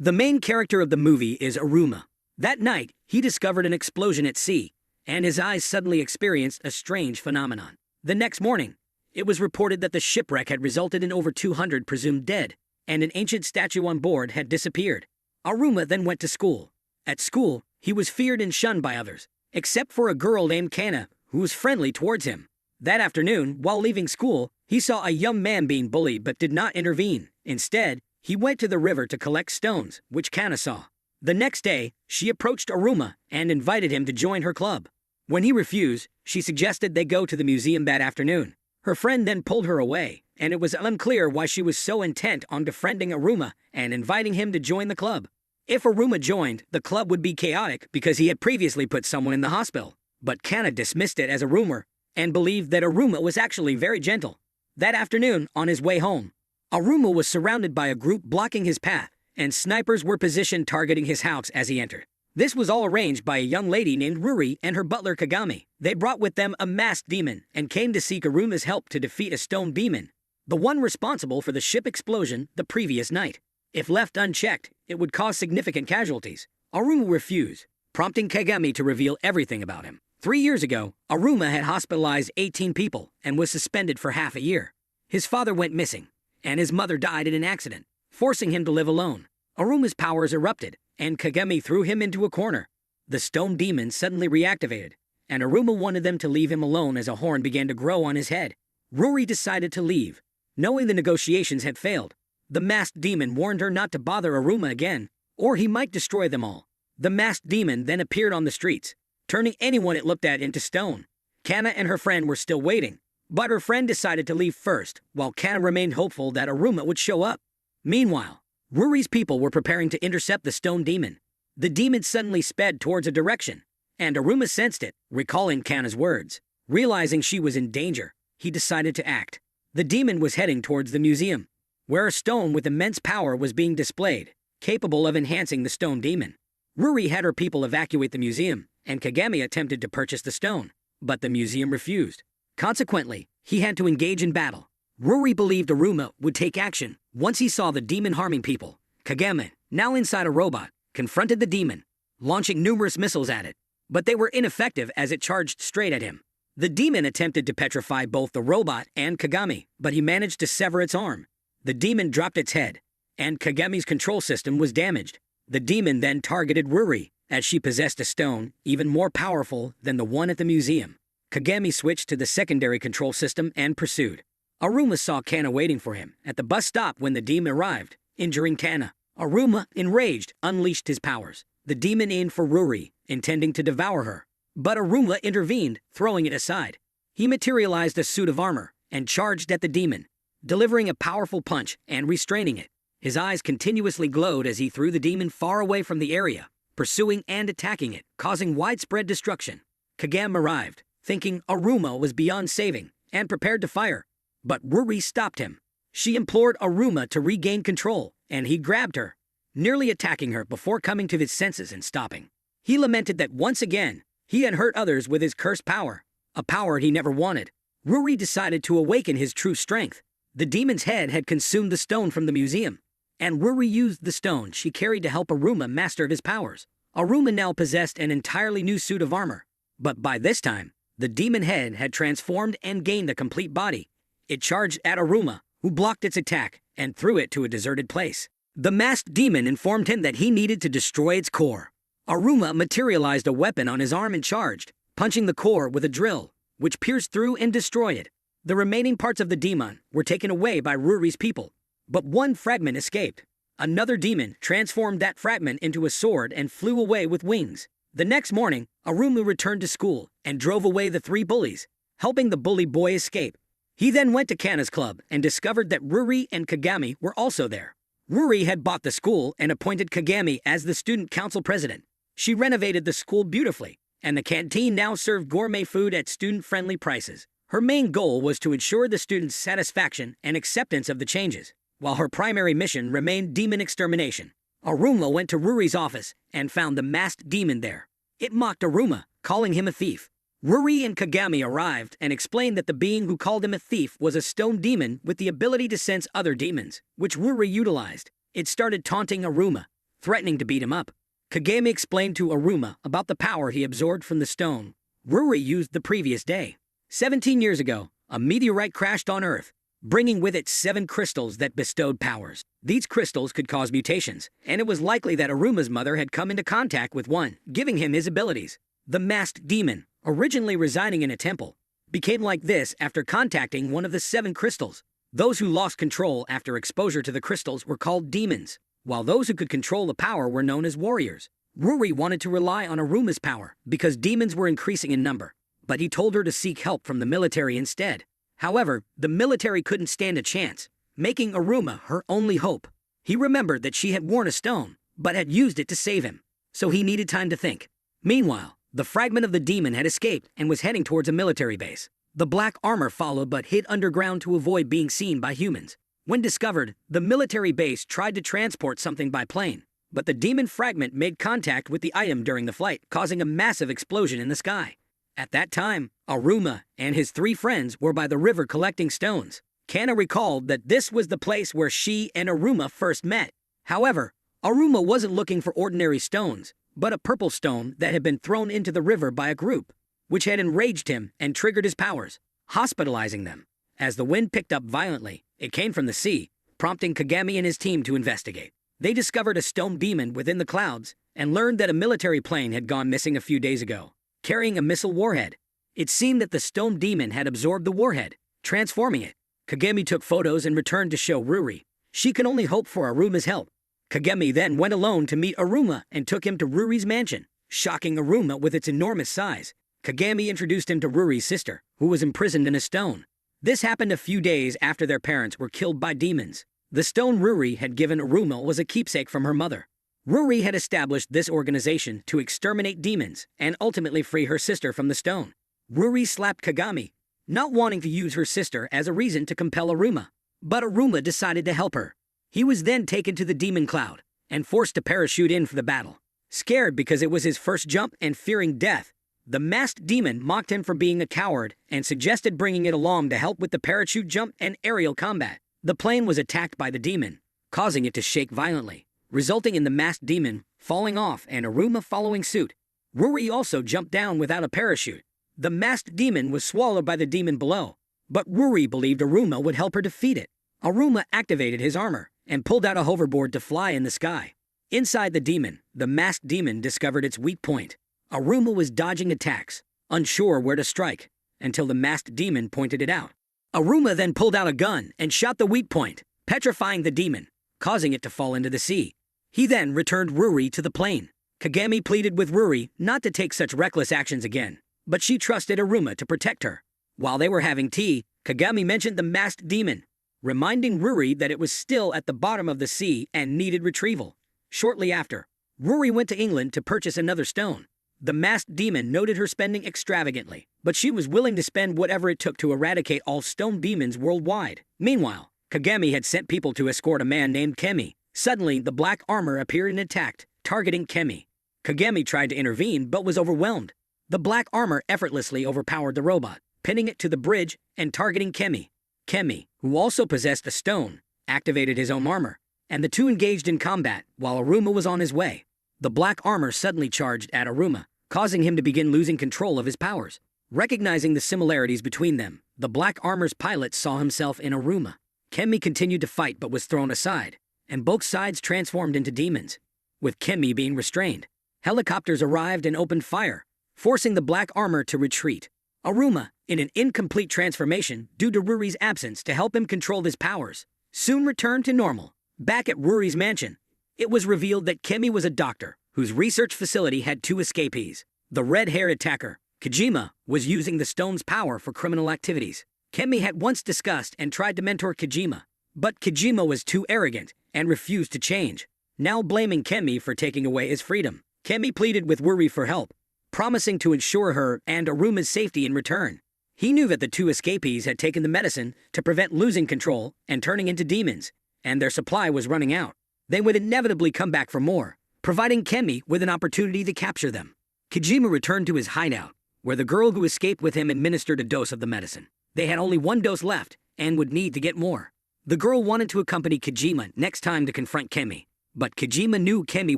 The main character of the movie is Aruma. That night, he discovered an explosion at sea, and his eyes suddenly experienced a strange phenomenon. The next morning, it was reported that the shipwreck had resulted in over 200 presumed dead, and an ancient statue on board had disappeared. Aruma then went to school. At school, he was feared and shunned by others, except for a girl named Kana, who was friendly towards him. That afternoon, while leaving school, he saw a young man being bullied but did not intervene. Instead, he went to the river to collect stones, which Kana saw. The next day, she approached Aruma and invited him to join her club. When he refused, she suggested they go to the museum that afternoon. Her friend then pulled her away, and it was unclear why she was so intent on befriending Aruma and inviting him to join the club. If Aruma joined, the club would be chaotic because he had previously put someone in the hospital. But Kana dismissed it as a rumor and believed that Aruma was actually very gentle. That afternoon, on his way home, Aruma was surrounded by a group blocking his path, and snipers were positioned targeting his house as he entered. This was all arranged by a young lady named Ruri and her butler Kagami. They brought with them a masked demon and came to seek Aruma's help to defeat a stone demon, the one responsible for the ship explosion the previous night. If left unchecked, it would cause significant casualties. Aruma refused, prompting Kagami to reveal everything about him. 3 years ago, Aruma had hospitalized 18 people and was suspended for half a year. His father went missing, and his mother died in an accident, forcing him to live alone. Aruma's powers erupted, and Kagami threw him into a corner. The stone demon suddenly reactivated, and Aruma wanted them to leave him alone as a horn began to grow on his head. Ruri decided to leave, knowing the negotiations had failed. The masked demon warned her not to bother Aruma again, or he might destroy them all. The masked demon then appeared on the streets, turning anyone it looked at into stone. Kana and her friend were still waiting, but her friend decided to leave first, while Kana remained hopeful that Aruma would show up. Meanwhile, Ruri's people were preparing to intercept the stone demon. The demon suddenly sped towards a direction, and Aruma sensed it, recalling Kana's words. Realizing she was in danger, he decided to act. The demon was heading towards the museum, where a stone with immense power was being displayed, capable of enhancing the stone demon. Ruri had her people evacuate the museum, and Kagami attempted to purchase the stone, but the museum refused. Consequently, he had to engage in battle. Ruri believed Aruma would take action once he saw the demon harming people. Kagami, now inside a robot, confronted the demon, launching numerous missiles at it, but they were ineffective as it charged straight at him. The demon attempted to petrify both the robot and Kagami, but he managed to sever its arm. The demon dropped its head, and Kagami's control system was damaged. The demon then targeted Ruri, as she possessed a stone even more powerful than the one at the museum. Kagami switched to the secondary control system and pursued. Aruma saw Kana waiting for him at the bus stop when the demon arrived, injuring Kana. Aruma, enraged, unleashed his powers. The demon aimed for Ruri, intending to devour her, but Aruma intervened, throwing it aside. He materialized a suit of armor and charged at the demon, delivering a powerful punch and restraining it. His eyes continuously glowed as he threw the demon far away from the area, pursuing and attacking it, causing widespread destruction. Kagami arrived, thinking Aruma was beyond saving, and prepared to fire. But Ruri stopped him. She implored Aruma to regain control, and he grabbed her, nearly attacking her before coming to his senses and stopping. He lamented that once again, he had hurt others with his cursed power, a power he never wanted. Ruri decided to awaken his true strength. The demon's head had consumed the stone from the museum, and Ruri used the stone she carried to help Aruma master his powers. Aruma now possessed an entirely new suit of armor, but by this time, the demon head had transformed and gained a complete body. It charged at Aruma, who blocked its attack and threw it to a deserted place. The masked demon informed him that he needed to destroy its core. Aruma materialized a weapon on his arm and charged, punching the core with a drill, which pierced through and destroyed it. The remaining parts of the demon were taken away by Ruri's people, but one fragment escaped. Another demon transformed that fragment into a sword and flew away with wings. The next morning, Aruma returned to school and drove away the 3 bullies, helping the bully boy escape. He then went to Kana's club and discovered that Ruri and Kagami were also there. Ruri had bought the school and appointed Kagami as the student council president. She renovated the school beautifully, and the canteen now served gourmet food at student-friendly prices. Her main goal was to ensure the students' satisfaction and acceptance of the changes, while her primary mission remained demon extermination. Aruma went to Ruri's office and found the masked demon there. It mocked Aruma, calling him a thief. Ruri and Kagami arrived and explained that the being who called him a thief was a stone demon with the ability to sense other demons, which Ruri utilized. It started taunting Aruma, threatening to beat him up. Kagami explained to Aruma about the power he absorbed from the stone Ruri used the previous day. 17 years ago, a meteorite crashed on Earth, bringing with it 7 crystals that bestowed powers. These crystals could cause mutations, and it was likely that Aruma's mother had come into contact with one, giving him his abilities. The masked demon, originally residing in a temple, became like this after contacting one of the 7 crystals. Those who lost control after exposure to the crystals were called demons, while those who could control the power were known as warriors. Ruri wanted to rely on Aruma's power because demons were increasing in number, but he told her to seek help from the military instead. However, the military couldn't stand a chance, making Aruma her only hope. He remembered that she had worn a stone, but had used it to save him, so he needed time to think. Meanwhile, the fragment of the demon had escaped and was heading towards a military base. The black armor followed but hid underground to avoid being seen by humans. When discovered, the military base tried to transport something by plane, but the demon fragment made contact with the item during the flight, causing a massive explosion in the sky. At that time, Aruma and his 3 friends were by the river collecting stones. Kana recalled that this was the place where she and Aruma first met. However, Aruma wasn't looking for ordinary stones, but a purple stone that had been thrown into the river by a group, which had enraged him and triggered his powers, hospitalizing them. As the wind picked up violently, it came from the sea, prompting Kagami and his team to investigate. They discovered a stone demon within the clouds and learned that a military plane had gone missing a few days ago, carrying a missile warhead. It seemed that the stone demon had absorbed the warhead, transforming it. Kagami took photos and returned to show Ruri. She could only hope for Aruma's help. Kagami then went alone to meet Aruma and took him to Ruri's mansion, shocking Aruma with its enormous size. Kagami introduced him to Ruri's sister, who was imprisoned in a stone. This happened a few days after their parents were killed by demons. The stone Ruri had given Aruma was a keepsake from her mother. Ruri had established this organization to exterminate demons and ultimately free her sister from the stone. Ruri slapped Kagami, not wanting to use her sister as a reason to compel Aruma. But Aruma decided to help her. He was then taken to the demon cloud and forced to parachute in for the battle. Scared because it was his first jump and fearing death, the masked demon mocked him for being a coward and suggested bringing it along to help with the parachute jump and aerial combat. The plane was attacked by the demon, causing it to shake violently, resulting in the masked demon falling off and Aruma following suit. Ruri also jumped down without a parachute. The masked demon was swallowed by the demon below, but Ruri believed Aruma would help her defeat it. Aruma activated his armor and pulled out a hoverboard to fly in the sky. Inside the demon, the masked demon discovered its weak point. Aruma was dodging attacks, unsure where to strike, until the masked demon pointed it out. Aruma then pulled out a gun and shot the weak point, petrifying the demon, causing it to fall into the sea. He then returned Ruri to the plane. Kagami pleaded with Ruri not to take such reckless actions again, but she trusted Aruma to protect her. While they were having tea, Kagami mentioned the masked demon, reminding Ruri that it was still at the bottom of the sea and needed retrieval. Shortly after, Ruri went to England to purchase another stone. The masked demon noted her spending extravagantly, but she was willing to spend whatever it took to eradicate all stone demons worldwide. Meanwhile, Kagami had sent people to escort a man named Kemi. Suddenly, the black armor appeared and attacked, targeting Kemi. Kagami tried to intervene but was overwhelmed. The black armor effortlessly overpowered the robot, pinning it to the bridge and targeting Kemi. Kemi, who also possessed a stone, activated his own armor, and the two engaged in combat while Aruma was on his way. The black armor suddenly charged at Aruma, causing him to begin losing control of his powers. Recognizing the similarities between them, the black armor's pilot saw himself in Aruma. Kemi continued to fight but was thrown aside, and both sides transformed into demons. With Kemi being restrained, helicopters arrived and opened fire, forcing the black armor to retreat. Aruma, in an incomplete transformation due to Ruri's absence to help him control his powers, soon returned to normal. Back at Ruri's mansion, it was revealed that Kemi was a doctor whose research facility had 2 escapees. The red-haired attacker, Kojima, was using the stone's power for criminal activities. Kemi had once discussed and tried to mentor Kojima, but Kojima was too arrogant and refused to change, now blaming Kemi for taking away his freedom. Kemi pleaded with Ruri for help, promising to ensure her and Aruma's safety in return. He knew that the 2 escapees had taken the medicine to prevent losing control and turning into demons, and their supply was running out. They would inevitably come back for more, providing Kemi with an opportunity to capture them. Kojima returned to his hideout, where the girl who escaped with him administered a dose of the medicine. They had only 1 dose left and would need to get more. The girl wanted to accompany Kojima next time to confront Kemi, But Kojima knew Kemi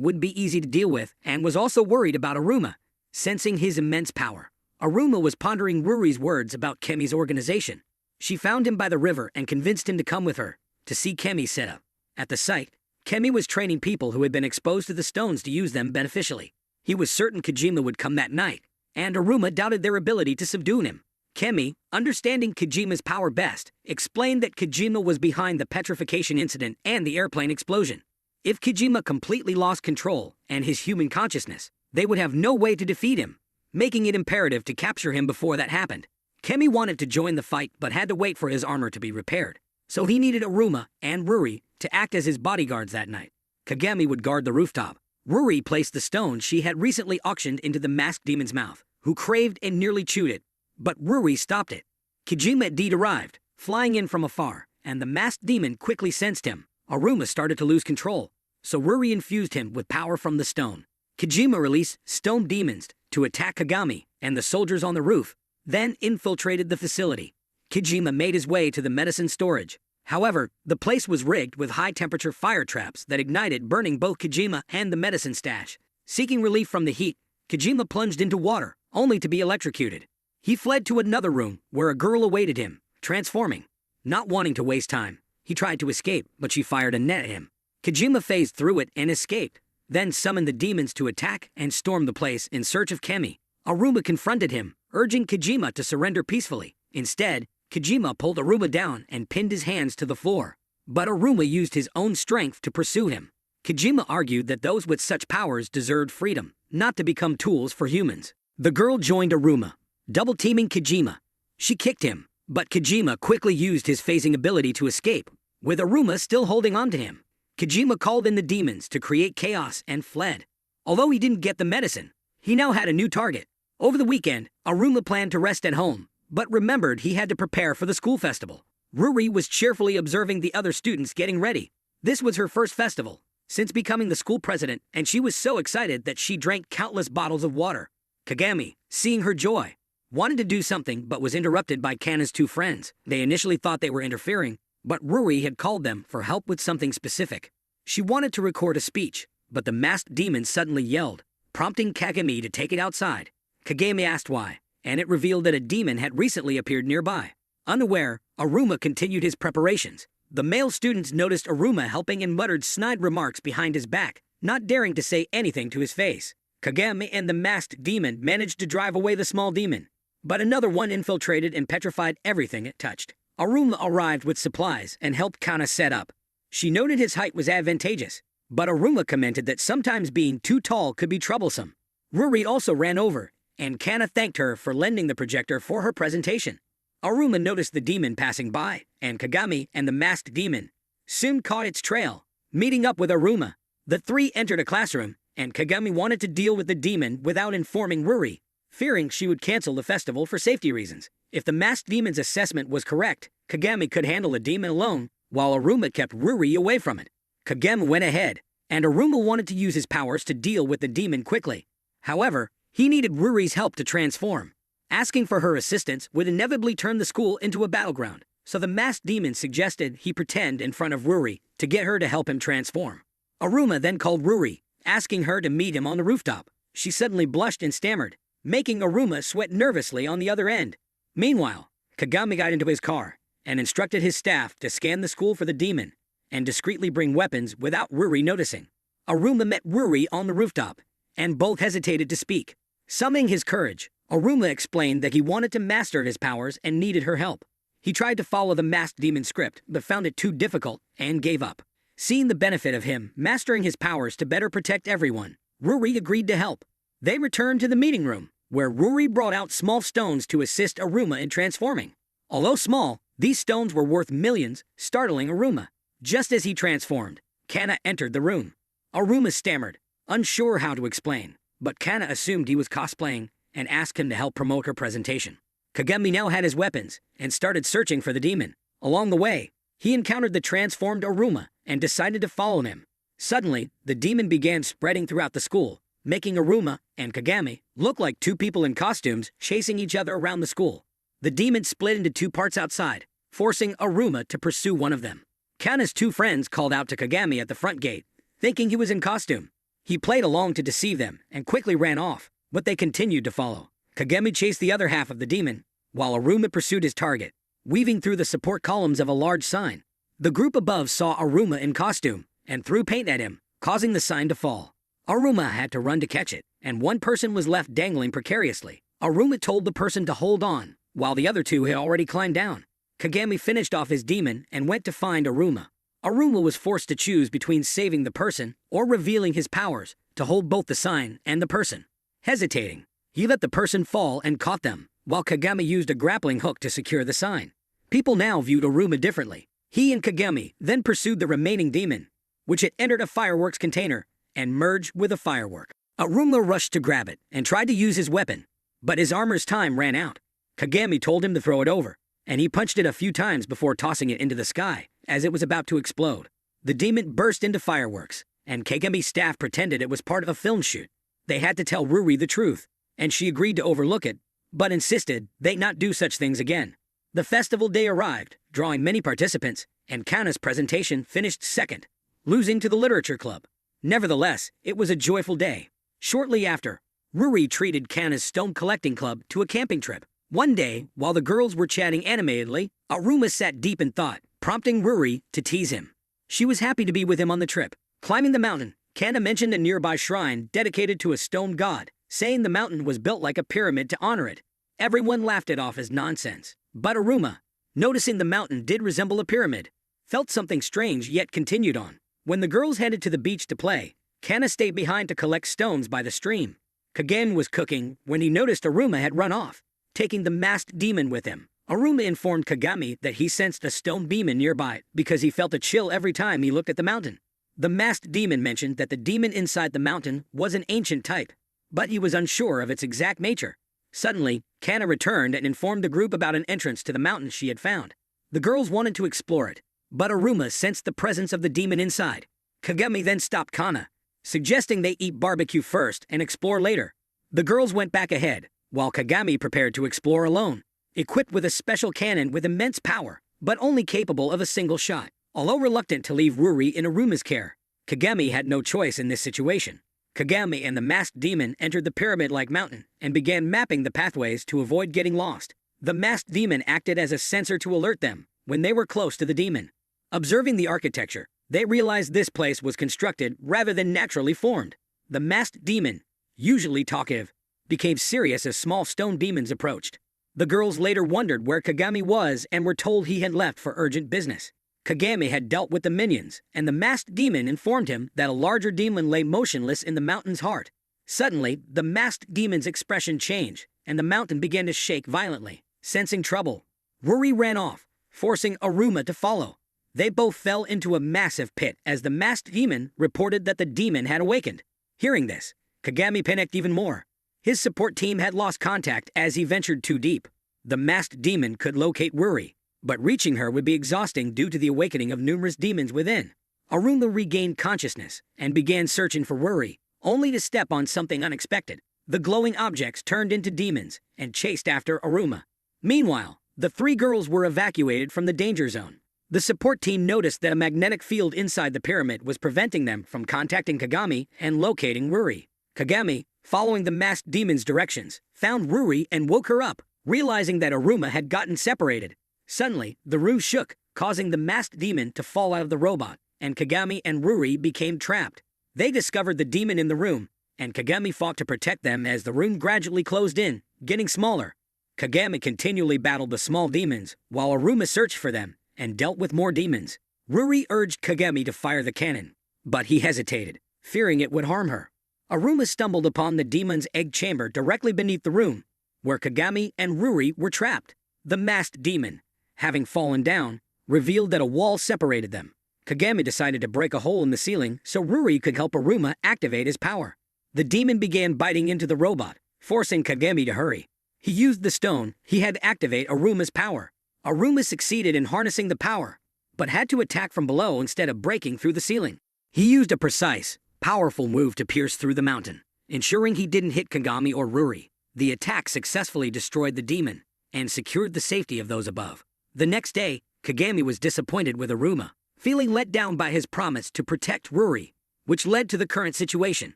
wouldn't be easy to deal with and was also worried about Aruma. Sensing his immense power, Aruma was pondering Ruri's words about Kemi's organization. She found him by the river and convinced him to come with her to see Kemi's setup. At the site, Kemi was training people who had been exposed to the stones to use them beneficially. He was certain Kojima would come that night, and Aruma doubted their ability to subdue him. Kemi, understanding Kojima's power best, explained that Kojima was behind the petrification incident and the airplane explosion. If Kojima completely lost control and his human consciousness, they would have no way to defeat him, making it imperative to capture him before that happened. Kemi wanted to join the fight but had to wait for his armor to be repaired, so he needed Aruma and Ruri to act as his bodyguards that night. Kagami would guard the rooftop. Ruri placed the stone she had recently auctioned into the masked demon's mouth, who craved and nearly chewed it, but Ruri stopped it. Kojima indeed arrived, flying in from afar, and the masked demon quickly sensed him. Aruma started to lose control, so Ruri infused him with power from the stone. Kojima released stone demons to attack Kagami and the soldiers on the roof, then infiltrated the facility. Kojima made his way to the medicine storage. However, the place was rigged with high-temperature fire traps that ignited, burning both Kojima and the medicine stash. Seeking relief from the heat, Kojima plunged into water, only to be electrocuted. He fled to another room where a girl awaited him, transforming. Not wanting to waste time, he tried to escape, but she fired a net at him. Kojima phased through it and escaped, then summoned the demons to attack and storm the place in search of Kemi. Aruma confronted him, urging Kojima to surrender peacefully. Instead, Kojima pulled Aruma down and pinned his hands to the floor. But Aruma used his own strength to pursue him. Kojima argued that those with such powers deserved freedom, not to become tools for humans. The girl joined Aruma, double-teaming Kojima. She kicked him, but Kojima quickly used his phasing ability to escape, with Aruma still holding on to him. Kojima called in the demons to create chaos and fled. Although he didn't get the medicine, he now had a new target. Over the weekend, Aruma planned to rest at home, but remembered he had to prepare for the school festival. Ruri was cheerfully observing the other students getting ready. This was her first festival since becoming the school president, and she was so excited that she drank countless bottles of water. Kagami, seeing her joy, wanted to do something but was interrupted by Kana's two friends. They initially thought they were interfering, but Ruri had called them for help with something specific. She wanted to record a speech, but the masked demon suddenly yelled, prompting Kagami to take it outside. Kagami asked why, and it revealed that a demon had recently appeared nearby. Unaware, Aruma continued his preparations. The male students noticed Aruma helping and muttered snide remarks behind his back, not daring to say anything to his face. Kagami and the masked demon managed to drive away the small demon, but another one infiltrated and petrified everything it touched. Aruma arrived with supplies and helped Kana set up. She noted his height was advantageous, but Aruma commented that sometimes being too tall could be troublesome. Ruri also ran over, and Kana thanked her for lending the projector for her presentation. Aruma noticed the demon passing by, and Kagami and the masked demon soon caught its trail. Meeting up with Aruma, the three entered a classroom, and Kagami wanted to deal with the demon without informing Ruri, fearing she would cancel the festival for safety reasons. If the masked demon's assessment was correct, Kagami could handle the demon alone, while Aruma kept Ruri away from it. Kagami went ahead, and Aruma wanted to use his powers to deal with the demon quickly. However, he needed Ruri's help to transform. Asking for her assistance would inevitably turn the school into a battleground, so the masked demon suggested he pretend in front of Ruri to get her to help him transform. Aruma then called Ruri, asking her to meet him on the rooftop. She suddenly blushed and stammered, making Aruma sweat nervously on the other end. Meanwhile, Kagami got into his car and instructed his staff to scan the school for the demon and discreetly bring weapons without Ruri noticing. Aruma met Ruri on the rooftop, and both hesitated to speak. Summoning his courage, Aruma explained that he wanted to master his powers and needed her help. He tried to follow the masked demon script, but found it too difficult and gave up. Seeing the benefit of him mastering his powers to better protect everyone, Ruri agreed to help. They returned to the meeting room, where Ruri brought out small stones to assist Aruma in transforming. Although small, these stones were worth millions, startling Aruma. Just as he transformed, Kana entered the room. Aruma stammered, unsure how to explain, but Kana assumed he was cosplaying and asked him to help promote her presentation. Kagami now had his weapons and started searching for the demon. Along the way, he encountered the transformed Aruma and decided to follow him. Suddenly, the demon began spreading throughout the school, making Aruma and Kagami look like two people in costumes chasing each other around the school. The demon split into two parts outside, forcing Aruma to pursue one of them. Kana's two friends called out to Kagami at the front gate, thinking he was in costume. He played along to deceive them and quickly ran off, but they continued to follow. Kagami chased the other half of the demon, while Aruma pursued his target, weaving through the support columns of a large sign. The group above saw Aruma in costume and threw paint at him, causing the sign to fall. Aruma had to run to catch it, and one person was left dangling precariously. Aruma told the person to hold on, while the other two had already climbed down. Kagami finished off his demon and went to find Aruma. Aruma was forced to choose between saving the person or revealing his powers to hold both the sign and the person. Hesitating, he let the person fall and caught them, while Kagami used a grappling hook to secure the sign. People now viewed Aruma differently. He and Kagami then pursued the remaining demon, which had entered a fireworks container and merged with a firework. Aruma rushed to grab it and tried to use his weapon, but his armor's time ran out. Kagami told him to throw it over, and he punched it a few times before tossing it into the sky as it was about to explode. The demon burst into fireworks, and Kagami's staff pretended it was part of a film shoot. They had to tell Ruri the truth, and she agreed to overlook it, but insisted they not do such things again. The festival day arrived, drawing many participants, and Kana's presentation finished second, losing to the literature club. Nevertheless, it was a joyful day. Shortly after, Ruri treated Kana's stone collecting club to a camping trip. One day, while the girls were chatting animatedly, Aruma sat deep in thought, prompting Ruri to tease him. She was happy to be with him on the trip. Climbing the mountain, Kana mentioned a nearby shrine dedicated to a stone god, saying the mountain was built like a pyramid to honor it. Everyone laughed it off as nonsense, but Aruma, noticing the mountain did resemble a pyramid, felt something strange yet continued on. When the girls headed to the beach to play, Kana stayed behind to collect stones by the stream. Kagami was cooking when he noticed Aruma had run off, taking the masked demon with him. Aruma informed Kagami that he sensed a stone demon nearby because he felt a chill every time he looked at the mountain. The masked demon mentioned that the demon inside the mountain was an ancient type, but he was unsure of its exact nature. Suddenly, Kana returned and informed the group about an entrance to the mountain she had found. The girls wanted to explore it, but Aruma sensed the presence of the demon inside. Kagami then stopped Kana, suggesting they eat barbecue first and explore later. The girls went back ahead, while Kagami prepared to explore alone, equipped with a special cannon with immense power, but only capable of a single shot. Although reluctant to leave Ruri in Aruma's care, Kagami had no choice in this situation. Kagami and the masked demon entered the pyramid-like mountain and began mapping the pathways to avoid getting lost. The masked demon acted as a sensor to alert them when they were close to the demon. Observing the architecture, they realized this place was constructed rather than naturally formed. The masked demon, usually talkative, became serious as small stone demons approached. The girls later wondered where Kagami was and were told he had left for urgent business. Kagami had dealt with the minions, and the masked demon informed him that a larger demon lay motionless in the mountain's heart. Suddenly, the masked demon's expression changed, and the mountain began to shake violently. Sensing trouble, Ruri ran off, forcing Aruma to follow. They both fell into a massive pit as the masked demon reported that the demon had awakened. Hearing this, Kagami panicked even more. His support team had lost contact as he ventured too deep. The masked demon could locate Ruri, but reaching her would be exhausting due to the awakening of numerous demons within. Aruma regained consciousness and began searching for Ruri, only to step on something unexpected. The glowing objects turned into demons and chased after Aruma. Meanwhile, the three girls were evacuated from the danger zone. The support team noticed that a magnetic field inside the pyramid was preventing them from contacting Kagami and locating Ruri. Kagami, following the masked demon's directions, found Ruri and woke her up, realizing that Aruma had gotten separated. Suddenly, the room shook, causing the masked demon to fall out of the robot, and Kagami and Ruri became trapped. They discovered the demon in the room, and Kagami fought to protect them as the room gradually closed in, getting smaller. Kagami continually battled the small demons, while Aruma searched for them and dealt with more demons. Ruri urged Kagami to fire the cannon, but he hesitated, fearing it would harm her. Aruma stumbled upon the demon's egg chamber directly beneath the room, where Kagami and Ruri were trapped. The masked demon, having fallen down, revealed that a wall separated them. Kagami decided to break a hole in the ceiling so Ruri could help Aruma activate his power. The demon began biting into the robot, forcing Kagami to hurry. He used the stone he had to activate Aruma's power. Aruma succeeded in harnessing the power, but had to attack from below instead of breaking through the ceiling. He used a precise, powerful move to pierce through the mountain, ensuring he didn't hit Kagami or Ruri. The attack successfully destroyed the demon and secured the safety of those above. The next day, Kagami was disappointed with Aruma, feeling let down by his promise to protect Ruri. which led to the current situation.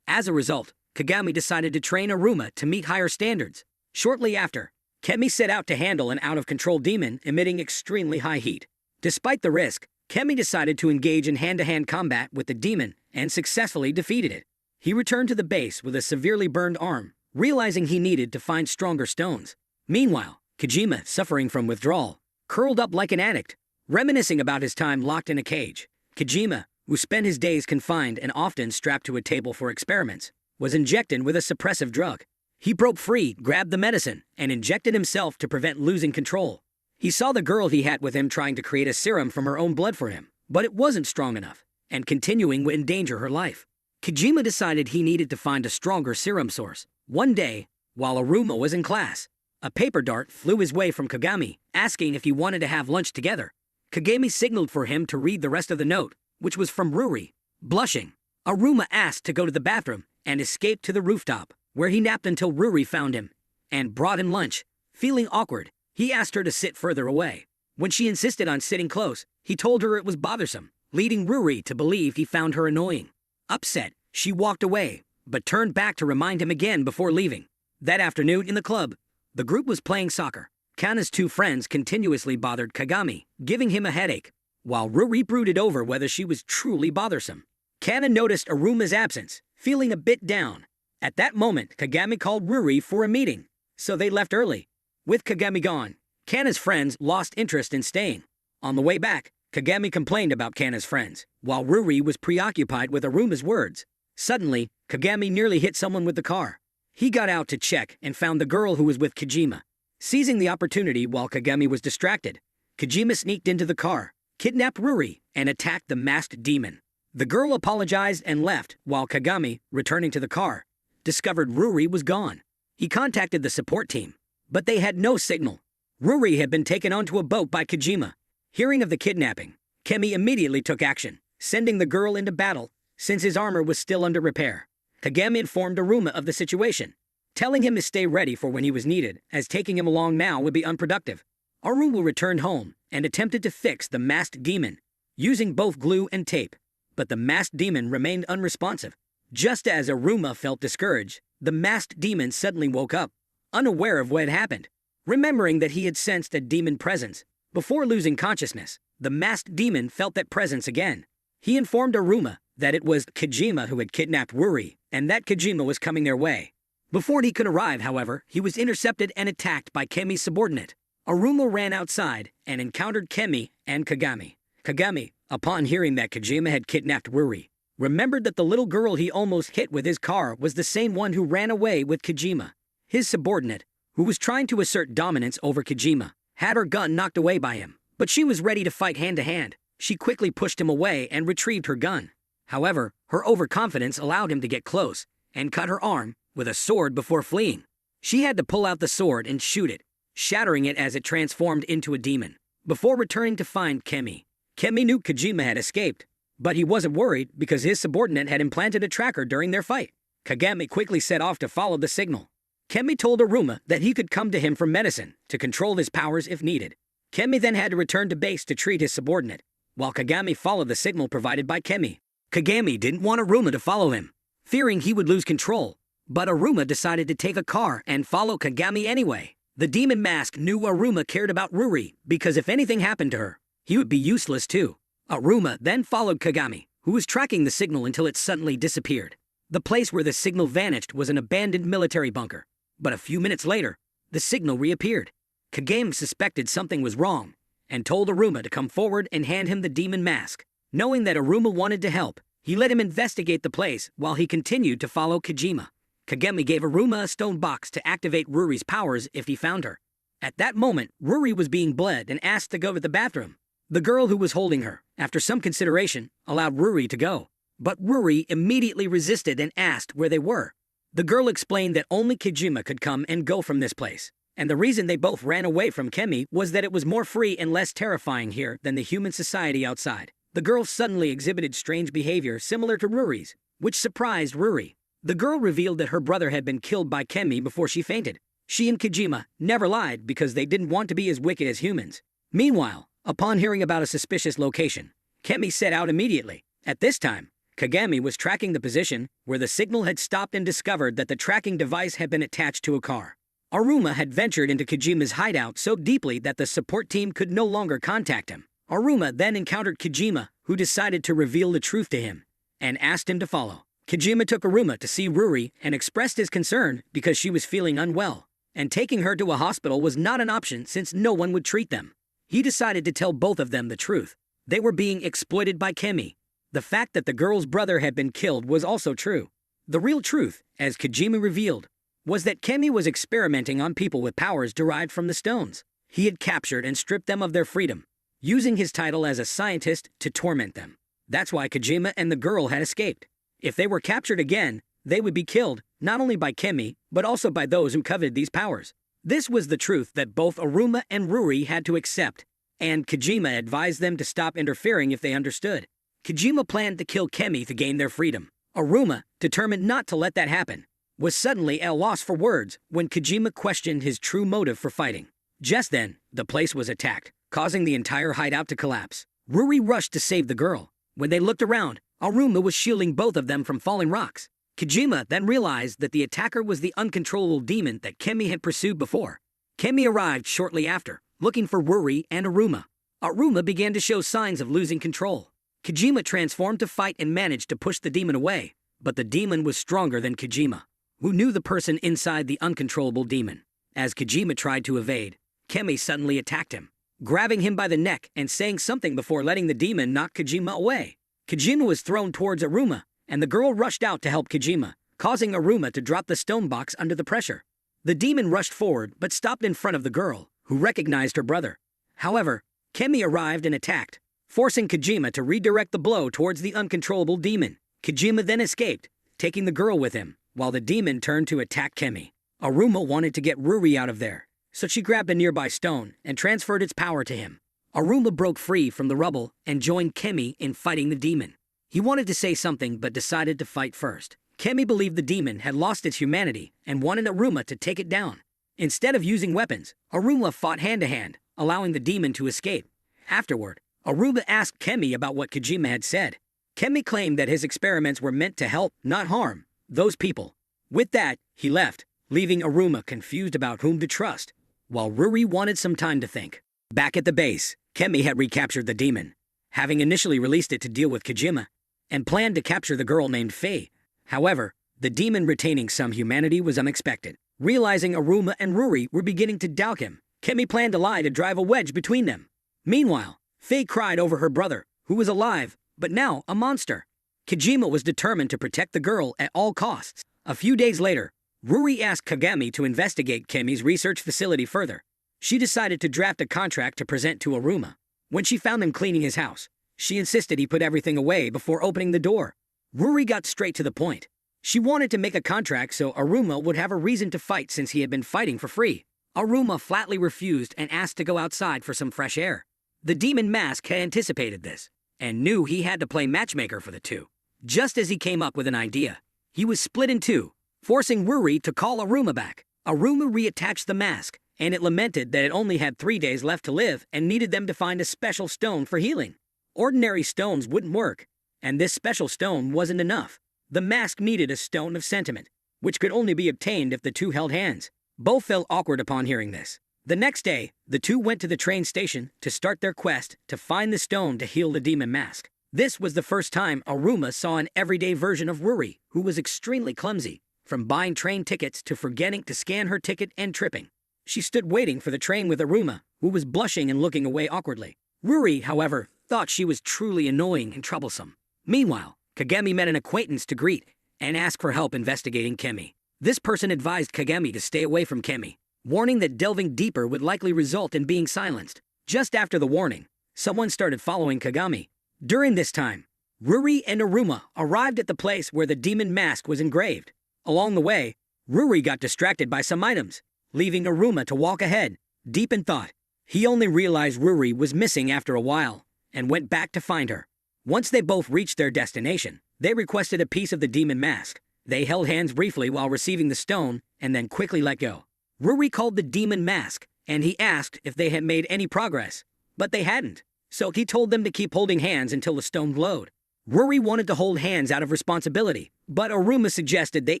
As a result, Kagami decided to train Aruma to meet higher standards. Shortly after, Kemi set out to handle an out-of-control demon emitting extremely high heat. Despite the risk, Kemi decided to engage in hand-to-hand combat with the demon and successfully defeated it. He returned to the base with a severely burned arm, realizing he needed to find stronger stones. Meanwhile, Kojima, suffering from withdrawal, curled up like an addict, reminiscing about his time locked in a cage. Kojima, who spent his days confined and often strapped to a table for experiments, was injected with a suppressive drug. He broke free, grabbed the medicine, and injected himself to prevent losing control. He saw the girl he had with him trying to create a serum from her own blood for him, but it wasn't strong enough, and continuing would endanger her life. Kojima decided he needed to find a stronger serum source. One day, while Aruma was in class, a paper dart flew his way from Kagami, asking if he wanted to have lunch together. Kagami signaled for him to read the rest of the note, which was from Ruri. Blushing, Aruma asked to go to the bathroom and escaped to the rooftop, where he napped until Ruri found him and brought him lunch. Feeling awkward, he asked her to sit further away. When she insisted on sitting close, he told her it was bothersome, leading Ruri to believe he found her annoying. Upset, she walked away, but turned back to remind him again before leaving. That afternoon in the club, the group was playing soccer. Kana's two friends continuously bothered Kagami, giving him a headache, while Ruri brooded over whether she was truly bothersome. Kana noticed Aruma's absence, feeling a bit down. At that moment, Kagami called Ruri for a meeting, so they left early. With Kagami gone, Kana's friends lost interest in staying. On the way back, Kagami complained about Kana's friends, while Ruri was preoccupied with Aruma's words. Suddenly, Kagami nearly hit someone with the car. He got out to check and found the girl who was with Kojima. Seizing the opportunity while Kagami was distracted, Kojima sneaked into the car, kidnapped Ruri, and attacked the masked demon. The girl apologized and left, while Kagami, returning to the car, discovered Ruri was gone. He contacted the support team, but they had no signal. Ruri had been taken onto a boat by Kojima. Hearing of the kidnapping, Kemi immediately took action, sending the girl into battle, since his armor was still under repair. Kagami informed Aruma of the situation, telling him to stay ready for when he was needed, as taking him along now would be unproductive. Aruma returned home and attempted to fix the masked demon, using both glue and tape, but the masked demon remained unresponsive. Just as Aruma felt discouraged, the masked demon suddenly woke up, unaware of what had happened. Remembering that he had sensed a demon presence, before losing consciousness, the masked demon felt that presence again. He informed Aruma that it was Kojima who had kidnapped Ruri, and that Kojima was coming their way. Before he could arrive, however, he was intercepted and attacked by Kemi's subordinate. Aruma ran outside and encountered Kemi and Kagami. Kagami, upon hearing that Kojima had kidnapped Ruri, remembered that the little girl he almost hit with his car was the same one who ran away with Kojima. His subordinate, who was trying to assert dominance over Kojima, had her gun knocked away by him, but she was ready to fight hand-to-hand. She quickly pushed him away and retrieved her gun. However, her overconfidence allowed him to get close and cut her arm with a sword before fleeing. She had to pull out the sword and shoot it, shattering it as it transformed into a demon. Before returning to find Kemi, Kemi knew Kojima had escaped, but he wasn't worried because his subordinate had implanted a tracker during their fight. Kagami quickly set off to follow the signal. Kemi told Aruma that he could come to him for medicine to control his powers if needed. Kemi then had to return to base to treat his subordinate, while Kagami followed the signal provided by Kemi. Kagami didn't want Aruma to follow him, fearing he would lose control, but Aruma decided to take a car and follow Kagami anyway. The demon mask knew Aruma cared about Ruri because if anything happened to her, he would be useless too. Aruma then followed Kagami, who was tracking the signal until it suddenly disappeared. The place where the signal vanished was an abandoned military bunker, but a few minutes later, the signal reappeared. Kagami suspected something was wrong and told Aruma to come forward and hand him the demon mask. Knowing that Aruma wanted to help, he let him investigate the place while he continued to follow Kojima. Kagami gave Aruma a stone box to activate Ruri's powers if he found her. At that moment, Ruri was being bled and asked to go to the bathroom. The girl who was holding her, after some consideration, allowed Ruri to go. But Ruri immediately resisted and asked where they were. The girl explained that only Kojima could come and go from this place, and the reason they both ran away from Kemi was that it was more free and less terrifying here than the human society outside. The girl suddenly exhibited strange behavior similar to Ruri's, which surprised Ruri. The girl revealed that her brother had been killed by Kemi before she fainted. She and Kojima never lied because they didn't want to be as wicked as humans. Meanwhile, upon hearing about a suspicious location, Kemi set out immediately. At this time, Kagami was tracking the position where the signal had stopped and discovered that the tracking device had been attached to a car. Aruma had ventured into Kojima's hideout so deeply that the support team could no longer contact him. Aruma then encountered Kojima, who decided to reveal the truth to him and asked him to follow. Kojima took Aruma to see Ruri and expressed his concern because she was feeling unwell, and taking her to a hospital was not an option since no one would treat them. He decided to tell both of them the truth. They were being exploited by Kemi. The fact that the girl's brother had been killed was also true. The real truth, as Kojima revealed, was that Kemi was experimenting on people with powers derived from the stones. He had captured and stripped them of their freedom, using his title as a scientist to torment them. That's why Kojima and the girl had escaped. If they were captured again, they would be killed, not only by Kemi, but also by those who coveted these powers. This was the truth that both Aruma and Ruri had to accept, and Kojima advised them to stop interfering if they understood. Kojima planned to kill Kemi to gain their freedom. Aruma, determined not to let that happen, was suddenly at a loss for words when Kojima questioned his true motive for fighting. Just then, the place was attacked, causing the entire hideout to collapse. Ruri rushed to save the girl. When they looked around, Aruma was shielding both of them from falling rocks. Kojima then realized that the attacker was the uncontrollable demon that Kemi had pursued before. Kemi arrived shortly after, looking for Ruri and Aruma. Aruma began to show signs of losing control. Kojima transformed to fight and managed to push the demon away, but the demon was stronger than Kojima, who knew the person inside the uncontrollable demon. As Kojima tried to evade, Kemi suddenly attacked him, grabbing him by the neck and saying something before letting the demon knock Kojima away. Kojima was thrown towards Aruma, and the girl rushed out to help Kojima, causing Aruma to drop the stone box under the pressure. The demon rushed forward but stopped in front of the girl, who recognized her brother. However, Kemi arrived and attacked, forcing Kojima to redirect the blow towards the uncontrollable demon. Kojima then escaped, taking the girl with him, while the demon turned to attack Kemi. Aruma wanted to get Ruri out of there, so she grabbed a nearby stone and transferred its power to him. Aruma broke free from the rubble and joined Kemi in fighting the demon. He wanted to say something but decided to fight first. Kemi believed the demon had lost its humanity and wanted Aruma to take it down. Instead of using weapons, Aruma fought hand-to-hand, allowing the demon to escape. Afterward, Aruma asked Kemi about what Kojima had said. Kemi claimed that his experiments were meant to help, not harm, those people. With that, he left, leaving Aruma confused about whom to trust, while Ruri wanted some time to think. Back at the base, Kemi had recaptured the demon, having initially released it to deal with Kojima, and planned to capture the girl named Faye. However, the demon retaining some humanity was unexpected. Realizing Aruma and Ruri were beginning to doubt him, Kemi planned to lie to drive a wedge between them. Meanwhile, Faye cried over her brother, who was alive, but now a monster. Kojima was determined to protect the girl at all costs. A few days later, Ruri asked Kagami to investigate Kemi's research facility further. She decided to draft a contract to present to Aruma. When she found him cleaning his house, she insisted he put everything away before opening the door. Ruri got straight to the point. She wanted to make a contract so Aruma would have a reason to fight since he had been fighting for free. Aruma flatly refused and asked to go outside for some fresh air. The demon mask had anticipated this, and knew he had to play matchmaker for the two. Just as he came up with an idea, he was split in two, forcing Ruri to call Aruma back. Aruma reattached the mask, and it lamented that it only had 3 days left to live and needed them to find a special stone for healing. Ordinary stones wouldn't work, and this special stone wasn't enough. The mask needed a stone of sentiment, which could only be obtained if the two held hands. Both felt awkward upon hearing this. The next day, the two went to the train station to start their quest to find the stone to heal the demon mask. This was the first time Aruma saw an everyday version of Ruri, who was extremely clumsy, from buying train tickets to forgetting to scan her ticket and tripping. She stood waiting for the train with Aruma, who was blushing and looking away awkwardly. Ruri, however, thought she was truly annoying and troublesome. Meanwhile, Kagami met an acquaintance to greet and ask for help investigating Kemi. This person advised Kagami to stay away from Kemi, warning that delving deeper would likely result in being silenced. Just after the warning, someone started following Kagami. During this time, Ruri and Aruma arrived at the place where the demon mask was engraved. Along the way, Ruri got distracted by some items, leaving Aruma to walk ahead, deep in thought. He only realized Ruri was missing after a while, and went back to find her. Once they both reached their destination, they requested a piece of the demon mask. They held hands briefly while receiving the stone, and then quickly let go. Ruri called the demon mask, and he asked if they had made any progress, but they hadn't. So he told them to keep holding hands until the stone glowed. Ruri wanted to hold hands out of responsibility, but Aruma suggested they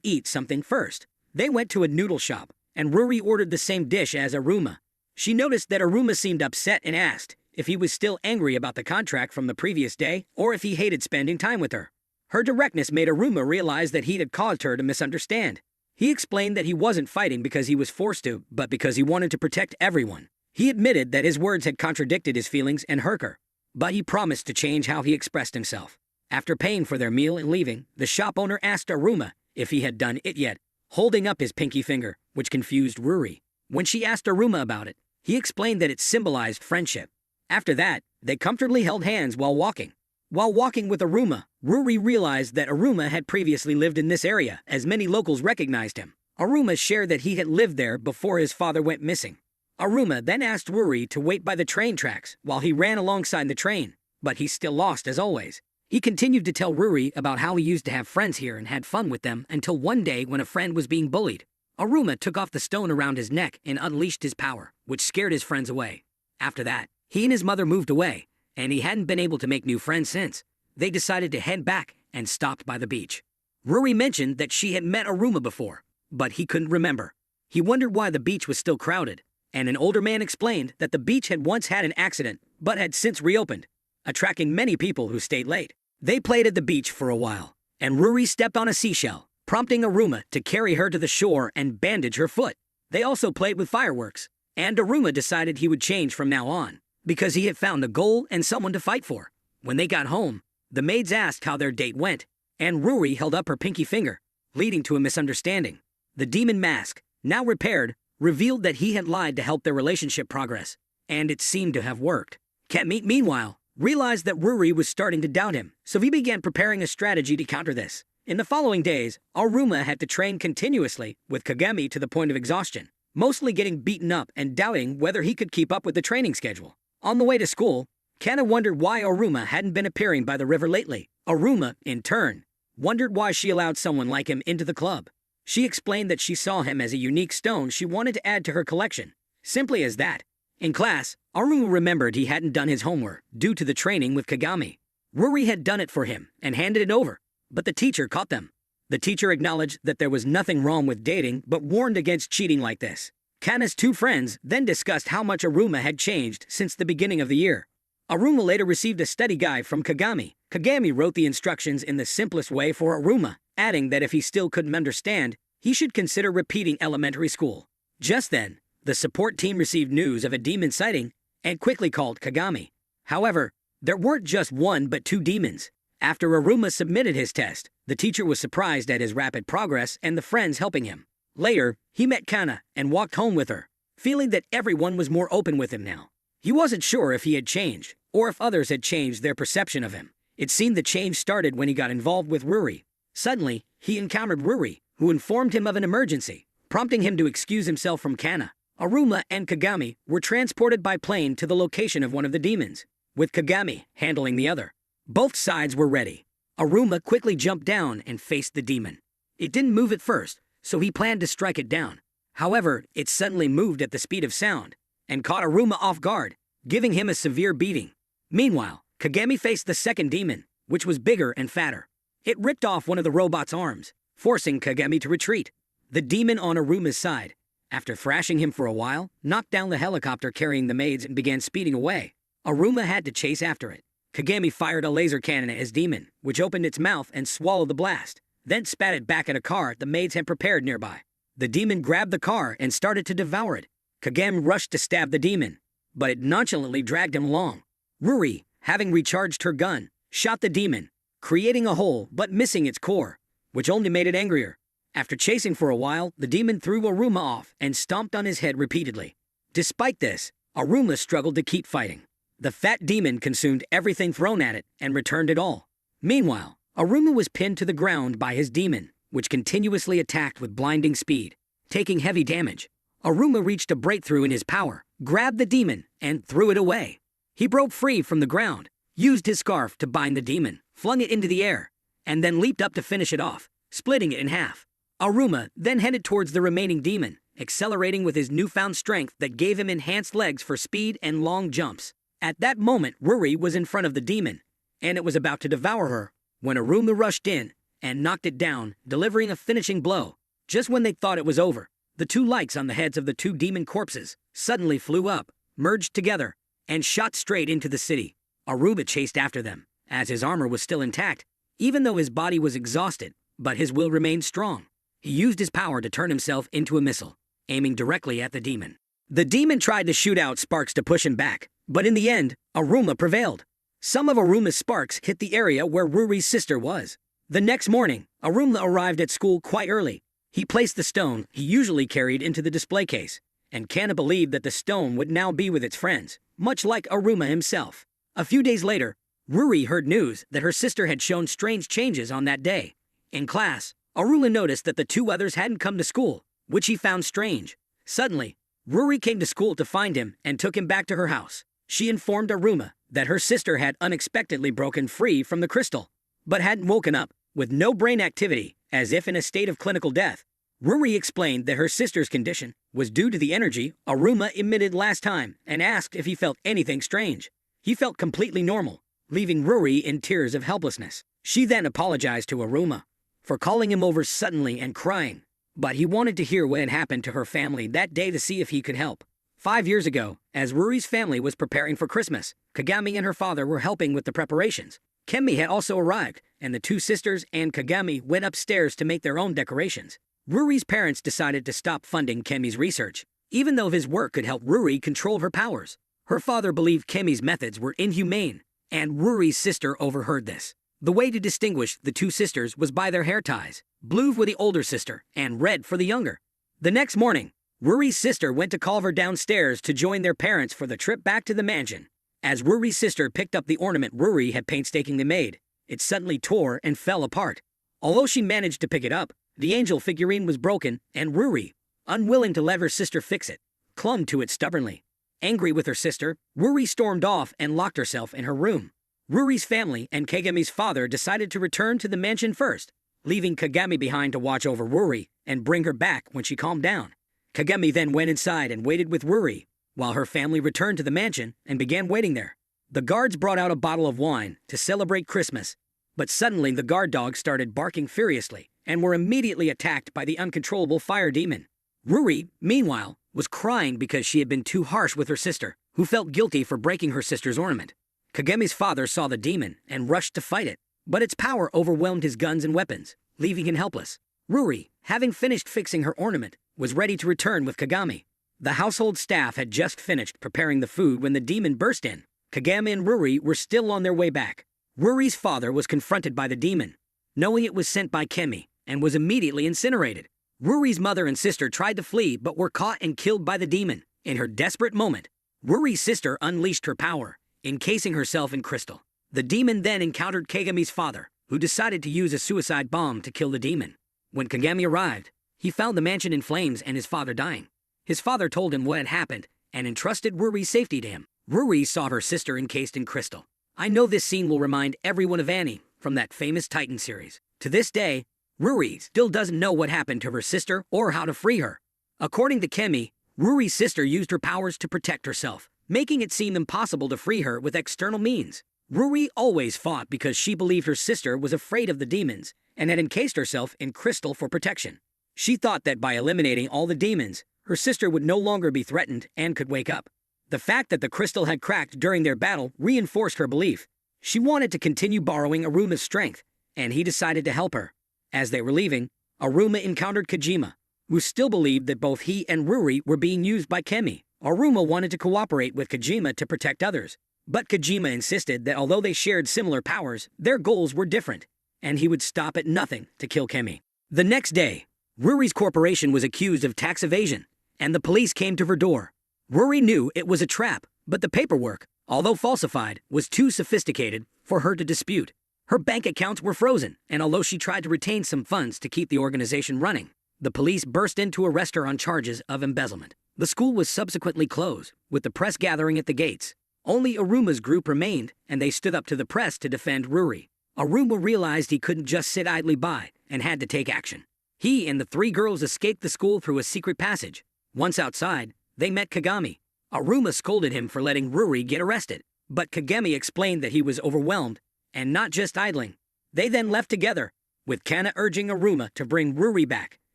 eat something first. They went to a noodle shop, and Ruri ordered the same dish as Aruma. She noticed that Aruma seemed upset and asked if he was still angry about the contract from the previous day or if he hated spending time with her. Her directness made Aruma realize that he had caused her to misunderstand. He explained that he wasn't fighting because he was forced to, but because he wanted to protect everyone. He admitted that his words had contradicted his feelings and hurt her, but he promised to change how he expressed himself. After paying for their meal and leaving, the shop owner asked Aruma if he had done it yet, holding up his pinky finger, which confused Ruri. When she asked Aruma about it, he explained that it symbolized friendship. After that, they comfortably held hands while walking. While walking with Aruma, Ruri realized that Aruma had previously lived in this area, as many locals recognized him. Aruma shared that he had lived there before his father went missing. Aruma then asked Ruri to wait by the train tracks while he ran alongside the train, but he still lost as always. He continued to tell Ruri about how he used to have friends here and had fun with them until one day when a friend was being bullied. Aruma took off the stone around his neck and unleashed his power, which scared his friends away. After that, he and his mother moved away, and he hadn't been able to make new friends since. They decided to head back and stopped by the beach. Ruri mentioned that she had met Aruma before, but he couldn't remember. He wondered why the beach was still crowded, and an older man explained that the beach had once had an accident, but had since reopened, attracting many people who stayed late. They played at the beach for a while, and Ruri stepped on a seashell, prompting Aruma to carry her to the shore and bandage her foot. They also played with fireworks, and Aruma decided he would change from now on, because he had found a goal and someone to fight for. When they got home, the maids asked how their date went, and Ruri held up her pinky finger, leading to a misunderstanding. The demon mask, now repaired, revealed that he had lied to help their relationship progress, and it seemed to have worked. Katmeet, meanwhile, realized that Ruri was starting to doubt him, so he began preparing a strategy to counter this. In the following days, Aruma had to train continuously with Kagami to the point of exhaustion, mostly getting beaten up and doubting whether he could keep up with the training schedule. On the way to school, Kana wondered why Aruma hadn't been appearing by the river lately. Aruma, in turn, wondered why she allowed someone like him into the club. She explained that she saw him as a unique stone she wanted to add to her collection. Simply as that. In class, Aruma remembered he hadn't done his homework due to the training with Kagami. Ruri had done it for him and handed it over, but the teacher caught them. The teacher acknowledged that there was nothing wrong with dating, but warned against cheating like this. Kana's two friends then discussed how much Aruma had changed since the beginning of the year. Aruma later received a study guide from Kagami. Kagami wrote the instructions in the simplest way for Aruma, adding that if he still couldn't understand, he should consider repeating elementary school. Just then, the support team received news of a demon sighting and quickly called Kagami. However, there weren't just one but two demons. After Aruma submitted his test, the teacher was surprised at his rapid progress and the friends helping him. Later, he met Kana and walked home with her, feeling that everyone was more open with him now. He wasn't sure if he had changed, or if others had changed their perception of him. It seemed the change started when he got involved with Ruri. Suddenly, he encountered Ruri, who informed him of an emergency, prompting him to excuse himself from Kana. Aruma and Kagami were transported by plane to the location of one of the demons, with Kagami handling the other. Both sides were ready. Aruma quickly jumped down and faced the demon. It didn't move at first, so he planned to strike it down. However, it suddenly moved at the speed of sound and caught Aruma off guard, giving him a severe beating. Meanwhile, Kagami faced the second demon, which was bigger and fatter. It ripped off one of the robot's arms, forcing Kagami to retreat. The demon on Aruma's side, after thrashing him for a while, knocked down the helicopter carrying the maids and began speeding away. Aruma had to chase after it. Kagami fired a laser cannon at his demon, which opened its mouth and swallowed the blast, then spat it back at a car the maids had prepared nearby. The demon grabbed the car and started to devour it. Kagami rushed to stab the demon, but it nonchalantly dragged him along. Ruri, having recharged her gun, shot the demon, creating a hole but missing its core, which only made it angrier. After chasing for a while, the demon threw Aruma off and stomped on his head repeatedly. Despite this, Aruma struggled to keep fighting. The fat demon consumed everything thrown at it and returned it all. Meanwhile, Aruma was pinned to the ground by his demon, which continuously attacked with blinding speed, taking heavy damage. Aruma reached a breakthrough in his power, grabbed the demon, and threw it away. He broke free from the ground, used his scarf to bind the demon, flung it into the air, and then leaped up to finish it off, splitting it in half. Aruma then headed towards the remaining demon, accelerating with his newfound strength that gave him enhanced legs for speed and long jumps. At that moment, Ruri was in front of the demon, and it was about to devour her when Aruma rushed in and knocked it down, delivering a finishing blow. Just when they thought it was over, the two lights on the heads of the two demon corpses suddenly flew up, merged together, and shot straight into the city. Aruma chased after them, as his armor was still intact, even though his body was exhausted, but his will remained strong. He used his power to turn himself into a missile, aiming directly at the demon. The demon tried to shoot out sparks to push him back, but in the end, Aruma prevailed. Some of Aruma's sparks hit the area where Ruri's sister was. The next morning, Aruma arrived at school quite early. He placed the stone he usually carried into the display case, and Kana believed that the stone would now be with its friends, much like Aruma himself. A few days later, Ruri heard news that her sister had shown strange changes on that day. In class, Aruma noticed that the two others hadn't come to school, which he found strange. Suddenly, Ruri came to school to find him and took him back to her house. She informed Aruma that her sister had unexpectedly broken free from the crystal, but hadn't woken up, with no brain activity, as if in a state of clinical death. Ruri explained that her sister's condition was due to the energy Aruma emitted last time and asked if he felt anything strange. He felt completely normal, leaving Ruri in tears of helplessness. She then apologized to Aruma for calling him over suddenly and crying, but he wanted to hear what had happened to her family that day to see if he could help. 5 years ago, as Ruri's family was preparing for Christmas, Kagami and her father were helping with the preparations. Kemi had also arrived, and the two sisters and Kagami went upstairs to make their own decorations. Ruri's parents decided to stop funding Kemi's research, even though his work could help Ruri control her powers. Her father believed Kemi's methods were inhumane, and Ruri's sister overheard this. The way to distinguish the two sisters was by their hair ties, blue for the older sister and red for the younger. The next morning, Ruri's sister went to call her downstairs to join their parents for the trip back to the mansion. As Ruri's sister picked up the ornament Ruri had painstakingly made, it suddenly tore and fell apart. Although she managed to pick it up, the angel figurine was broken, and Ruri, unwilling to let her sister fix it, clung to it stubbornly. Angry with her sister, Ruri stormed off and locked herself in her room. Ruri's family and Kagami's father decided to return to the mansion first, leaving Kagami behind to watch over Ruri and bring her back when she calmed down. Kagami then went inside and waited with Ruri, while her family returned to the mansion and began waiting there. The guards brought out a bottle of wine to celebrate Christmas, but suddenly the guard dogs started barking furiously and were immediately attacked by the uncontrollable fire demon. Ruri, meanwhile, was crying because she had been too harsh with her sister, who felt guilty for breaking her sister's ornament. Kagami's father saw the demon and rushed to fight it, but its power overwhelmed his guns and weapons, leaving him helpless. Ruri, having finished fixing her ornament, was ready to return with Kagami. The household staff had just finished preparing the food when the demon burst in. Kagami and Ruri were still on their way back. Ruri's father was confronted by the demon, knowing it was sent by Kemi, and was immediately incinerated. Ruri's mother and sister tried to flee but were caught and killed by the demon. In her desperate moment, Ruri's sister unleashed her power, encasing herself in crystal. The demon then encountered Kagami's father, who decided to use a suicide bomb to kill the demon. When Kagami arrived, he found the mansion in flames and his father dying. His father told him what had happened and entrusted Ruri's safety to him. Ruri saw her sister encased in crystal. I know this scene will remind everyone of Annie from that famous Titan series. To this day, Ruri still doesn't know what happened to her sister or how to free her. According to Kemi, Ruri's sister used her powers to protect herself, making it seem impossible to free her with external means. Ruri always fought because she believed her sister was afraid of the demons and had encased herself in crystal for protection. She thought that by eliminating all the demons, her sister would no longer be threatened and could wake up. The fact that the crystal had cracked during their battle reinforced her belief. She wanted to continue borrowing Aruma's strength, and he decided to help her. As they were leaving, Aruma encountered Kojima, who still believed that both he and Ruri were being used by Kemi. Aruma wanted to cooperate with Kojima to protect others, but Kojima insisted that although they shared similar powers, their goals were different, and he would stop at nothing to kill Kemi. The next day, Ruri's corporation was accused of tax evasion, and the police came to her door. Ruri knew it was a trap, but the paperwork, although falsified, was too sophisticated for her to dispute. Her bank accounts were frozen, and although she tried to retain some funds to keep the organization running, the police burst in to arrest her on charges of embezzlement. The school was subsequently closed, with the press gathering at the gates. Only Aruma's group remained, and they stood up to the press to defend Ruri. Aruma realized he couldn't just sit idly by and had to take action. He and the 3 girls escaped the school through a secret passage. Once outside, they met Kagami. Aruma scolded him for letting Ruri get arrested, but Kagami explained that he was overwhelmed and not just idling. They then left together, with Kana urging Aruma to bring Ruri back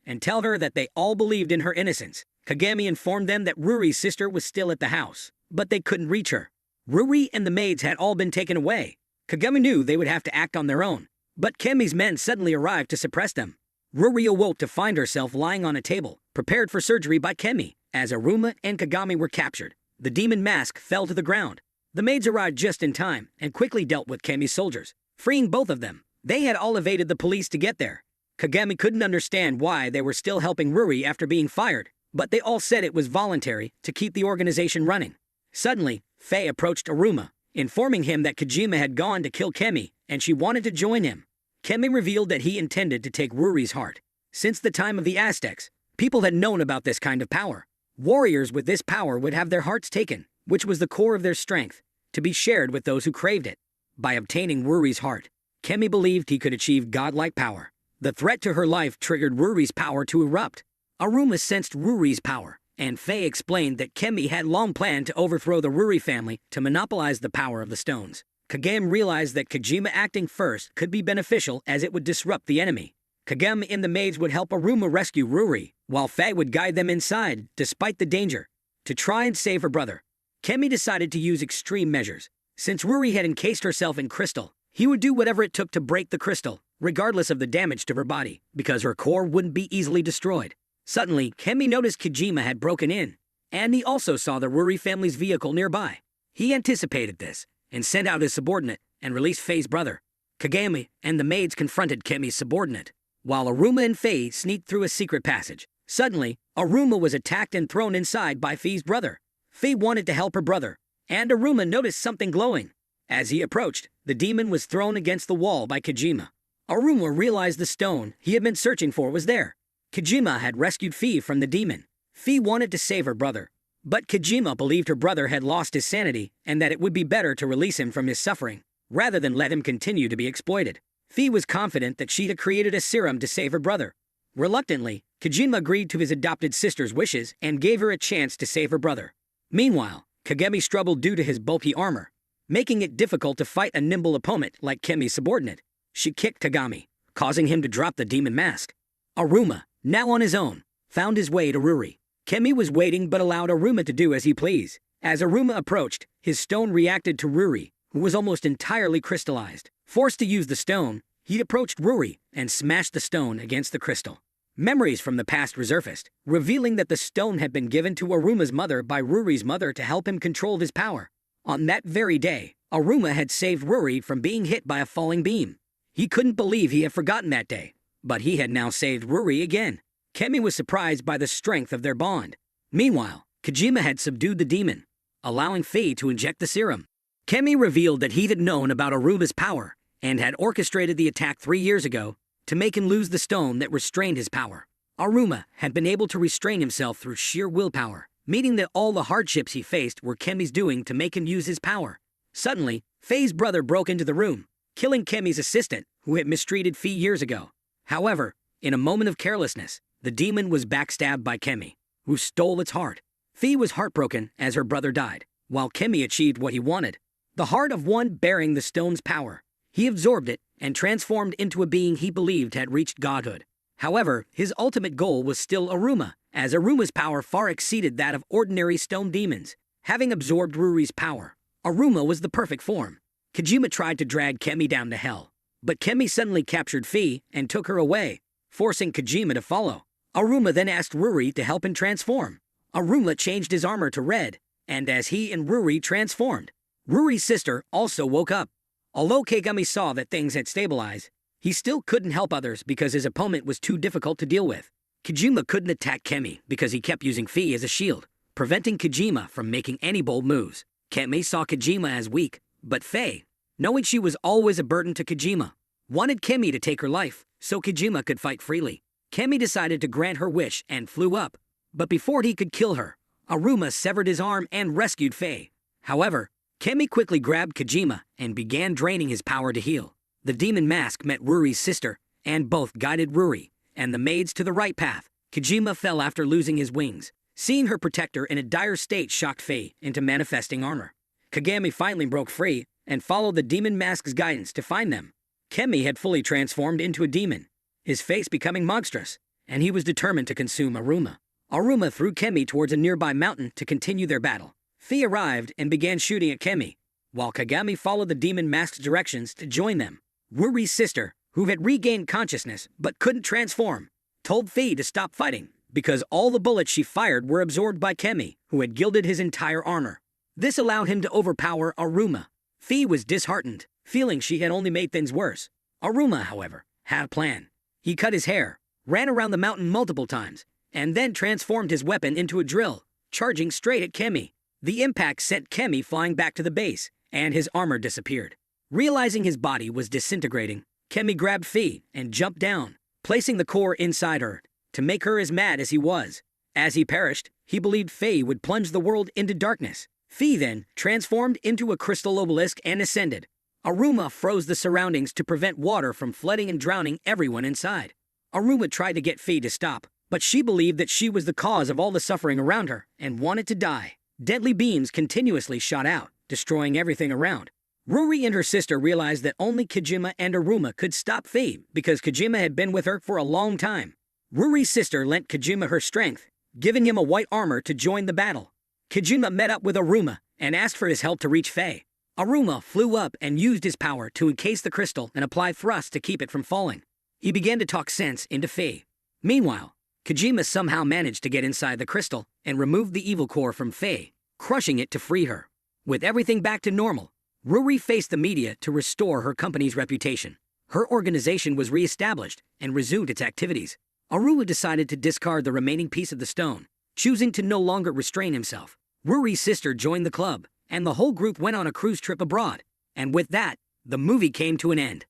and tell her that they all believed in her innocence. Kagami informed them that Ruri's sister was still at the house, but they couldn't reach her. Ruri and the maids had all been taken away. Kagami knew they would have to act on their own, but Kemi's men suddenly arrived to suppress them. Ruri awoke to find herself lying on a table, prepared for surgery by Kemi. As Aruma and Kagami were captured, the demon mask fell to the ground. The maids arrived just in time and quickly dealt with Kemi's soldiers, freeing both of them. They had all evaded the police to get there. Kagami couldn't understand why they were still helping Ruri after being fired, but they all said it was voluntary to keep the organization running. Suddenly, Faye approached Aruma, informing him that Kojima had gone to kill Kemi and she wanted to join him. Kemi revealed that he intended to take Ruri's heart. Since the time of the Aztecs, people had known about this kind of power. Warriors with this power would have their hearts taken, which was the core of their strength, to be shared with those who craved it. By obtaining Ruri's heart, Kemi believed he could achieve godlike power. The threat to her life triggered Ruri's power to erupt. Aruma sensed Ruri's power, and Faye explained that Kemi had long planned to overthrow the Ruri family to monopolize the power of the stones. Kagami realized that Kojima acting first could be beneficial as it would disrupt the enemy. Kagami and the maids would help Aruma rescue Ruri, while Faye would guide them inside, despite the danger. To try and save her brother, Kemi decided to use extreme measures. Since Ruri had encased herself in crystal, he would do whatever it took to break the crystal, regardless of the damage to her body, because her core wouldn't be easily destroyed. Suddenly, Kemi noticed Kojima had broken in, and he also saw the Ruri family's vehicle nearby. He anticipated this, and sent out his subordinate and released Faye's brother. Kagami and the maids confronted Kemi's subordinate, while Aruma and Faye sneaked through a secret passage. Suddenly, Aruma was attacked and thrown inside by Faye's brother. Faye wanted to help her brother, and Aruma noticed something glowing. As he approached, the demon was thrown against the wall by Kojima. Aruma realized the stone he had been searching for was there. Kojima had rescued Faye from the demon. Faye wanted to save her brother, but Kojima believed her brother had lost his sanity and that it would be better to release him from his suffering, rather than let him continue to be exploited. Faye was confident that she'd created a serum to save her brother. Reluctantly, Kojima agreed to his adopted sister's wishes and gave her a chance to save her brother. Meanwhile, Kagami struggled due to his bulky armor, making it difficult to fight a nimble opponent like Kemi's subordinate. She kicked Kagami, causing him to drop the demon mask. Aruma, now on his own, found his way to Ruri. Kemi was waiting but allowed Aruma to do as he pleased. As Aruma approached, his stone reacted to Ruri, who was almost entirely crystallized. Forced to use the stone, he approached Ruri and smashed the stone against the crystal. Memories from the past resurfaced, revealing that the stone had been given to Aruma's mother by Ruri's mother to help him control his power. On that very day, Aruma had saved Ruri from being hit by a falling beam. He couldn't believe he had forgotten that day, but he had now saved Ruri again. Kemi was surprised by the strength of their bond. Meanwhile, Kojima had subdued the demon, allowing Faye to inject the serum. Kemi revealed that he had known about Aruma's power and had orchestrated the attack 3 years ago to make him lose the stone that restrained his power. Aruma had been able to restrain himself through sheer willpower, meaning that all the hardships he faced were Kemi's doing to make him use his power. Suddenly, Faye's brother broke into the room, killing Kemi's assistant, who had mistreated Faye years ago. However, in a moment of carelessness, the demon was backstabbed by Kemi, who stole its heart. Faye was heartbroken as her brother died, while Kemi achieved what he wanted, the heart of one bearing the stone's power. He absorbed it and transformed into a being he believed had reached godhood. However, his ultimate goal was still Aruma, as Aruma's power far exceeded that of ordinary stone demons. Having absorbed Ruri's power, Aruma was the perfect form. Kojima tried to drag Kemi down to hell, but Kemi suddenly captured Faye and took her away, forcing Kojima to follow. Aruma then asked Ruri to help him transform. Aruma changed his armor to red, and as he and Ruri transformed, Ruri's sister also woke up. Although Kagami saw that things had stabilized, he still couldn't help others because his opponent was too difficult to deal with. Kojima couldn't attack Kemi because he kept using Faye as a shield, preventing Kojima from making any bold moves. Kemi saw Kojima as weak, but Faye, knowing she was always a burden to Kojima, wanted Kemi to take her life so Kojima could fight freely. Kemi decided to grant her wish and flew up, but before he could kill her, Aruma severed his arm and rescued Faye. However, Kemi quickly grabbed Kojima and began draining his power to heal. The demon mask met Ruri's sister, and both guided Ruri and the maids to the right path. Kojima fell after losing his wings. Seeing her protector in a dire state shocked Faye into manifesting armor. Kagami finally broke free and followed the demon mask's guidance to find them. Kemi had fully transformed into a demon, his face becoming monstrous, and he was determined to consume Aruma. Aruma threw Kemi towards a nearby mountain to continue their battle. Fi arrived and began shooting at Kemi, while Kagami followed the demon mask's directions to join them. Ruri's sister, who had regained consciousness but couldn't transform, told Fi to stop fighting because all the bullets she fired were absorbed by Kemi, who had gilded his entire armor. This allowed him to overpower Aruma. Fi was disheartened, feeling she had only made things worse. Aruma, however, had a plan. He cut his hair, ran around the mountain multiple times, and then transformed his weapon into a drill, charging straight at Kemi. The impact sent Kemi flying back to the base, and his armor disappeared. Realizing his body was disintegrating, Kemi grabbed Fi and jumped down, placing the core inside her to make her as mad as he was. As he perished, he believed Fi would plunge the world into darkness. Fi then transformed into a crystal obelisk and ascended. Aruma froze the surroundings to prevent water from flooding and drowning everyone inside. Aruma tried to get Fi to stop, but she believed that she was the cause of all the suffering around her and wanted to die. Deadly beams continuously shot out, destroying everything around. Ruri and her sister realized that only Kojima and Aruma could stop Fi because Kojima had been with her for a long time. Ruri's sister lent Kojima her strength, giving him a white armor to join the battle. Kojima met up with Aruma and asked for his help to reach Faye. Aruma flew up and used his power to encase the crystal and apply thrust to keep it from falling. He began to talk sense into Faye. Meanwhile, Kojima somehow managed to get inside the crystal and remove the evil core from Faye, crushing it to free her. With everything back to normal, Ruri faced the media to restore her company's reputation. Her organization was re-established and resumed its activities. Aruma decided to discard the remaining piece of the stone, choosing to no longer restrain himself. Ruri's sister joined the club, and the whole group went on a cruise trip abroad. And with that, the movie came to an end.